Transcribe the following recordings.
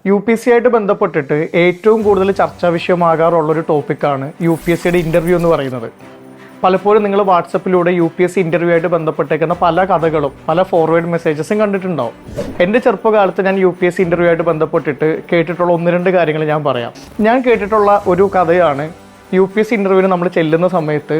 UPSC ആയിട്ട് ബന്ധപ്പെട്ടിട്ട് ഏറ്റവും കൂടുതൽ ചർച്ചാ വിഷയമാകാറുള്ളൊരു ടോപ്പിക്കാണ് UPSCയുടെ ഇൻ്റർവ്യൂ എന്ന് പറയുന്നത്. പലപ്പോഴും നിങ്ങൾ വാട്സപ്പിലൂടെ UPSC ഇൻ്റർവ്യൂ ആയിട്ട് ബന്ധപ്പെട്ടേക്കുന്ന പല കഥകളും പല ഫോർവേഡ് മെസ്സേജസും കണ്ടിട്ടുണ്ടാവും. എൻ്റെ ചെറുപ്പകാലത്ത് ഞാൻ UPSC ഇൻ്റർവ്യൂ ആയിട്ട് ബന്ധപ്പെട്ടിട്ട് കേട്ടിട്ടുള്ള 1-2 കാര്യങ്ങൾ ഞാൻ പറയാം. ഞാൻ കേട്ടിട്ടുള്ള ഒരു കഥയാണ്, UPSC ഇൻ്റർവ്യൂവിന് നമ്മൾ ചെല്ലുന്ന സമയത്ത്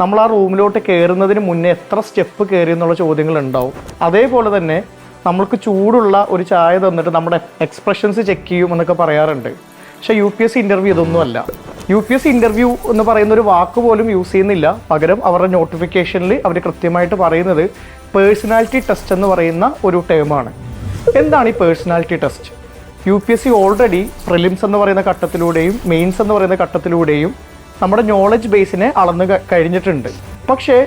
നമ്മൾ ആ റൂമിലോട്ട് കയറുന്നതിന് മുന്നേ എത്ര സ്റ്റെപ്പ് കയറി എന്നുള്ള ചോദ്യങ്ങൾ ഉണ്ടാവും. അതേപോലെ തന്നെ നമ്മൾക്ക് ചൂടുള്ള ഒരു ചായ തന്നിട്ട് നമ്മുടെ എക്സ്പ്രഷൻസ് ചെക്ക് ചെയ്യും എന്നൊക്കെ പറയാറുണ്ട്. പക്ഷേ UPSC ഇൻ്റർവ്യൂ ഇതൊന്നുമല്ല. UPSC ഇൻ്റർവ്യൂ എന്ന് പറയുന്ന ഒരു വാക്ക് പോലും യൂസ് ചെയ്യുന്നില്ല. പകരം അവരുടെ നോട്ടിഫിക്കേഷനിൽ അവർ കൃത്യമായിട്ട് പറയുന്നത് പേഴ്സണാലിറ്റി ടെസ്റ്റ് എന്ന് പറയുന്ന ഒരു ടേമാണ്. എന്താണ് ഈ personality test? UPSC already prelims എന്ന് പറയുന്ന ഘട്ടത്തിലൂടെയും മെയിൻസ് എന്ന് പറയുന്ന ഘട്ടത്തിലൂടെയും നമ്മുടെ നോളജ് ബേസിനെ അളന്ന് കഴിഞ്ഞിട്ടുണ്ട്. പക്ഷേ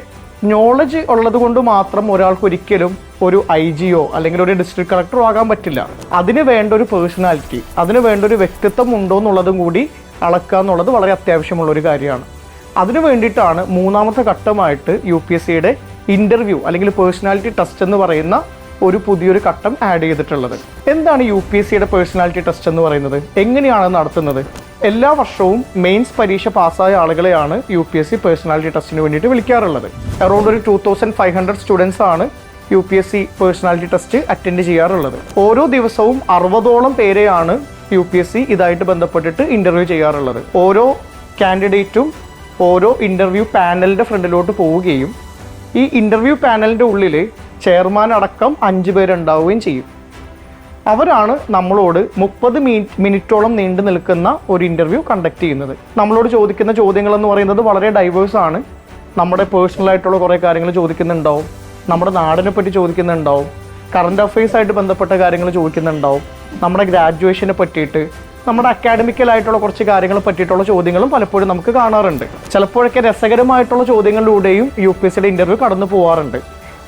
നോളജ് ഉള്ളത് കൊണ്ട് മാത്രം ഒരാൾക്ക് ഒരിക്കലും ഒരു IGO അല്ലെങ്കിൽ ഒരു ഡിസ്ട്രിക്ട് കളക്ടറോ ആകാൻ പറ്റില്ല. അതിന് വേണ്ട ഒരു പേഴ്സണാലിറ്റി, അതിന് വേണ്ട ഒരു വ്യക്തിത്വം ഉണ്ടോ എന്നുള്ളതും കൂടി അളക്കുക എന്നുള്ളത് വളരെ അത്യാവശ്യമുള്ളൊരു കാര്യമാണ്. അതിനു വേണ്ടിയിട്ടാണ് 3ാമത്തെ ഘട്ടമായിട്ട് UPSCയുടെ ഇൻ്റർവ്യൂ അല്ലെങ്കിൽ പേഴ്സണാലിറ്റി ടെസ്റ്റ് എന്ന് പറയുന്ന ഒരു പുതിയൊരു ഘട്ടം ആഡ് ചെയ്തിട്ടുള്ളത്. എന്താണ് UPSCയുടെ പേഴ്സണാലിറ്റി ടെസ്റ്റ് എന്ന് പറയുന്നത്? എങ്ങനെയാണ് നടത്തുന്നത്? എല്ലാ വർഷവും മെയിൻസ് പരീക്ഷ പാസ്സായ ആളുകളെയാണ് UPSC പേഴ്സണാലിറ്റി ടെസ്റ്റിന് വേണ്ടിയിട്ട് വിളിക്കാറുള്ളത്. അറൗണ്ട് ഒരു 2500 സ്റ്റുഡൻസ് ആണ് UPSC പേഴ്സണാലിറ്റി ടെസ്റ്റ് അറ്റൻഡ് ചെയ്യാറുള്ളത്. ഓരോ ദിവസവും 60ഓളം പേരെയാണ് UPSC ഇതായിട്ട് ബന്ധപ്പെട്ടിട്ട് ഇൻ്റർവ്യൂ ചെയ്യാറുള്ളത്. ഓരോ കാൻഡിഡേറ്റും ഓരോ ഇൻ്റർവ്യൂ പാനലിൻ്റെ ഫ്രണ്ടിലോട്ട് പോവുകയും ഈ ഇൻ്റർവ്യൂ പാനലിൻ്റെ ഉള്ളിൽ ചെയർമാൻ അടക്കം 5 പേരുണ്ടാവുകയും ചെയ്യും. അവരാണ് നമ്മളോട് 30 മിനിറ്റോളം നീണ്ടു നിൽക്കുന്ന ഒരു ഇൻ്റർവ്യൂ കണ്ടക്ട് ചെയ്യുന്നത്. നമ്മളോട് ചോദിക്കുന്ന ചോദ്യങ്ങൾ എന്ന് പറയുന്നത് വളരെ ഡൈവേഴ്സ് ആണ്. നമ്മുടെ പേഴ്സണലായിട്ടുള്ള കുറേ കാര്യങ്ങൾ ചോദിക്കുന്നുണ്ടാവും, നമ്മുടെ നാടിനെ പറ്റി ചോദിക്കുന്നുണ്ടാവും, കറണ്ട് അഫെയർസ് ആയിട്ട് ബന്ധപ്പെട്ട കാര്യങ്ങൾ ചോദിക്കുന്നുണ്ടാവും, നമ്മുടെ ഗ്രാജുവേഷനെ പറ്റിയിട്ട്, നമ്മുടെ അക്കാഡമിക്കലായിട്ടുള്ള കുറച്ച് കാര്യങ്ങളെ പറ്റിയിട്ടുള്ള ചോദ്യങ്ങളും പലപ്പോഴും നമുക്ക് കാണാറുണ്ട്. ചിലപ്പോഴൊക്കെ രസകരമായിട്ടുള്ള ചോദ്യങ്ങളിലൂടെയും UPSCയുടെ ഇൻ്റർവ്യൂ കടന്നു പോകാറുണ്ട്.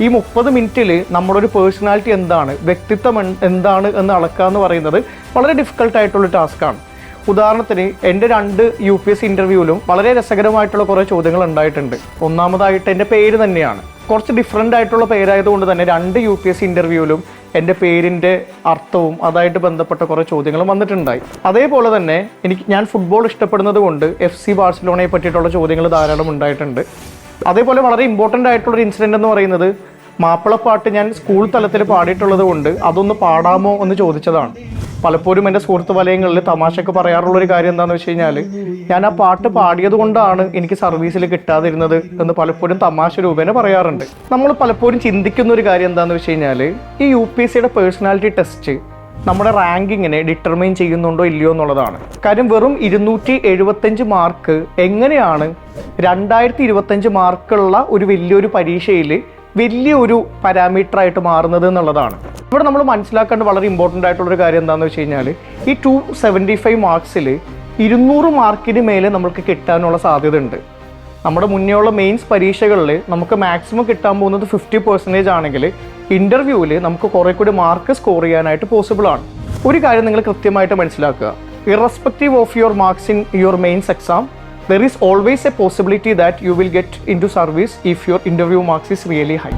ഈ 30 മിനിറ്റിൽ നമ്മുടെ ഒരു പേഴ്സണാലിറ്റി എന്താണ്, വ്യക്തിത്വം എന്താണ് എന്ന് അളക്കുക എന്ന് പറയുന്നത് വളരെ ഡിഫിക്കൽട്ടായിട്ടുള്ള ടാസ്ക്കാണ്. ഉദാഹരണത്തിന് എൻ്റെ 2 UPSC ഇൻ്റർവ്യൂവിലും വളരെ രസകരമായിട്ടുള്ള കുറേ ചോദ്യങ്ങൾ ഉണ്ടായിട്ടുണ്ട്. ഒന്നാമതായിട്ട് എൻ്റെ പേര് തന്നെയാണ്. കുറച്ച് ഡിഫറെൻ്റ് ആയിട്ടുള്ള പേരായതുകൊണ്ട് തന്നെ 2 UPSC ഇൻ്റർവ്യൂവിലും എൻ്റെ പേരിൻ്റെ അർത്ഥവും അതായിട്ട് ബന്ധപ്പെട്ട കുറേ ചോദ്യങ്ങളും വന്നിട്ടുണ്ടായി. അതേപോലെ തന്നെ ഞാൻ ഫുട്ബോൾ ഇഷ്ടപ്പെടുന്നത് കൊണ്ട് FC ബാഴ്സലോണയെ പറ്റിയിട്ടുള്ള ചോദ്യങ്ങൾ ധാരാളം ഉണ്ടായിട്ടുണ്ട്. അതേപോലെ വളരെ ഇമ്പോർട്ടൻ്റ് ആയിട്ടുള്ളൊരു ഇൻസിഡൻ്റ് എന്ന് പറയുന്നത് മാപ്പിളപ്പാട്ട് ഞാൻ സ്കൂൾ തലത്തിൽ പാടിയിട്ടുള്ളത് കൊണ്ട് അതൊന്ന് പാടാമോ എന്ന് ചോദിച്ചതാണ്. പലപ്പോഴും എൻ്റെ സുഹൃത്ത് വലയങ്ങളിൽ തമാശക്ക് പറയാറുള്ളൊരു കാര്യം എന്താണെന്ന് വെച്ച് കഴിഞ്ഞാൽ, ഞാൻ ആ പാട്ട് പാടിയത് കൊണ്ടാണ് എനിക്ക് സർവീസിൽ കിട്ടാതിരുന്നത് എന്ന് പലപ്പോഴും തമാശ രൂപേണ പറയാറുണ്ട്. നമ്മൾ പലപ്പോഴും ചിന്തിക്കുന്ന ഒരു കാര്യം എന്താണെന്ന് വെച്ച് കഴിഞ്ഞാൽ, ഈ UPSCയുടെ പേഴ്സണാലിറ്റി ടെസ്റ്റ് നമ്മുടെ റാങ്കിങ്ങിനെ ഡിറ്റർമൈൻ ചെയ്യുന്നുണ്ടോ ഇല്ലയോ എന്നുള്ളതാണ്. കാര്യം വെറും 275 മാർക്ക് എങ്ങനെയാണ് 2025 മാർക്കുള്ള ഒരു വലിയൊരു പരീക്ഷയിൽ വലിയൊരു പാരാമീറ്ററായിട്ട് മാറുന്നത് എന്നുള്ളതാണ്. ഇവിടെ നമ്മൾ മനസ്സിലാക്കേണ്ട വളരെ ഇമ്പോർട്ടൻ്റ് ആയിട്ടുള്ളൊരു കാര്യം എന്താണെന്ന് വെച്ച് കഴിഞ്ഞാൽ, ഈ 275 മാർക്സിൽ 200 മാർക്കിന് മേലെ നമുക്ക് കിട്ടാനുള്ള സാധ്യത ഉണ്ട്. നമ്മുടെ മുന്നേയുള്ള മെയിൻസ് പരീക്ഷകളിൽ നമുക്ക് മാക്സിമം കിട്ടാൻ പോകുന്നത് 50% ആണെങ്കിൽ ഇൻ്റർവ്യൂവിൽ നമുക്ക് കുറേ കൂടി മാർക്ക് സ്കോർ ചെയ്യാനായിട്ട് പോസിബിൾ ആണ്. ഒരു കാര്യം നിങ്ങൾ കൃത്യമായിട്ട് മനസ്സിലാക്കുക, irrespective of your marks in your mains exam, there is always a possibility that you will get into service if your interview marks is really high.